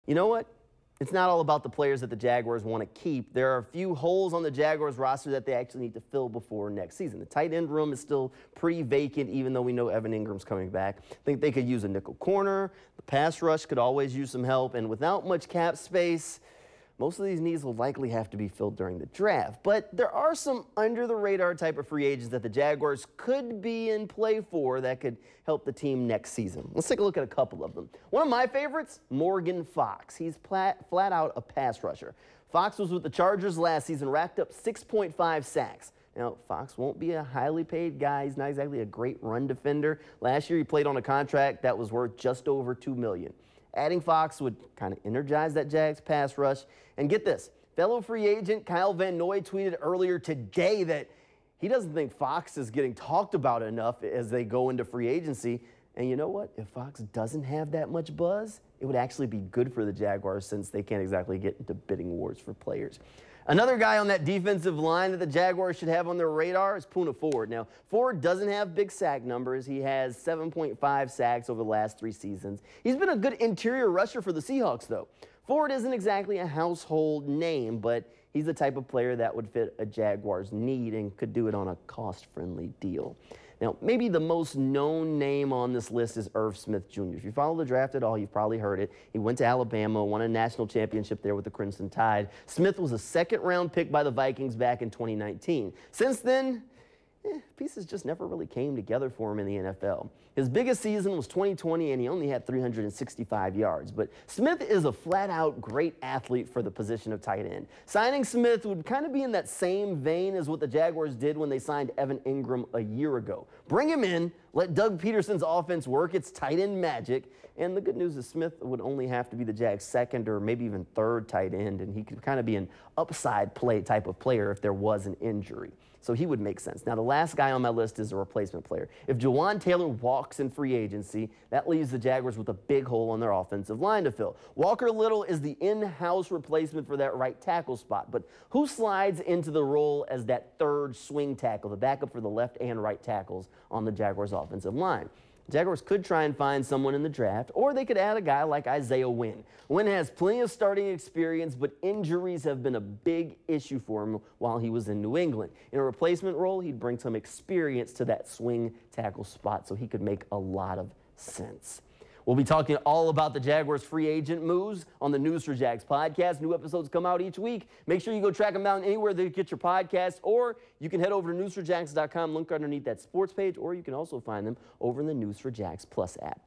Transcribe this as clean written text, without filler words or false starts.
You know what? It's not all about the players that the Jaguars want to keep. There are a few holes on the Jaguars roster that they actually need to fill before next season. The tight end room is still pretty vacant, even though we know Evan Ingram's coming back. I think they could use a nickel corner. The pass rush could always use some help. And without much cap space, most of these needs will likely have to be filled during the draft. But there are some under-the-radar type of free agents that the Jaguars could be in play for that could help the team next season. Let's take a look at a couple of them. One of my favorites, Morgan Fox. He's flat out a pass rusher. Fox was with the Chargers last season, racked up 6.5 sacks. Now, Fox won't be a highly paid guy. He's not exactly a great run defender. Last year, he played on a contract that was worth just over $2 million. Adding Fox would kind of energize that Jags pass rush. And get this, fellow free agent Kyle Van Noy tweeted earlier today that he doesn't think Fox is getting talked about enough as they go into free agency. And you know what? If Fox doesn't have that much buzz, it would actually be good for the Jaguars since they can't exactly get into bidding wars for players. Another guy on that defensive line that the Jaguars should have on their radar is Poona Ford. Now, Ford doesn't have big sack numbers. He has 7.5 sacks over the last 3 seasons. He's been a good interior rusher for the Seahawks, though. Ford isn't exactly a household name, but he's the type of player that would fit a Jaguars need and could do it on a cost-friendly deal. Now, maybe the most known name on this list is Irv Smith Jr. If you follow the draft at all, you've probably heard it. He went to Alabama, won a national championship there with the Crimson Tide. Smith was a second-round pick by the Vikings back in 2019. Since then, pieces just never really came together for him in the NFL. His biggest season was 2020, and he only had 365 yards. But Smith is a flat-out great athlete for the position of tight end. Signing Smith would kind of be in that same vein as what the Jaguars did when they signed Evan Ingram a year ago. Bring him in, let Doug Peterson's offense work its tight end magic, and the good news is Smith would only have to be the Jags' second or maybe even third tight end, and he could kind of be an upside play type of player if there was an injury. So he would make sense. Now, the last guy on my list is a replacement player. If Jawan Taylor walks in free agency, that leaves the Jaguars with a big hole on their offensive line to fill. Walker Little is the in-house replacement for that right tackle spot. But who slides into the role as that third swing tackle, the backup for the left and right tackles on the Jaguars' offensive line? Jaguars could try and find someone in the draft, or they could add a guy like Isaiah Wynn. Wynn has plenty of starting experience, but injuries have been a big issue for him while he was in New England. In a replacement role, he'd bring some experience to that swing tackle spot, so he could make a lot of sense. We'll be talking all about the Jaguars' free agent moves on the News4Jags podcast. New episodes come out each week. Make sure you go track them down anywhere that you get your podcasts, or you can head over to News4Jags.com, link underneath that sports page, or you can also find them over in the News4Jags Plus app.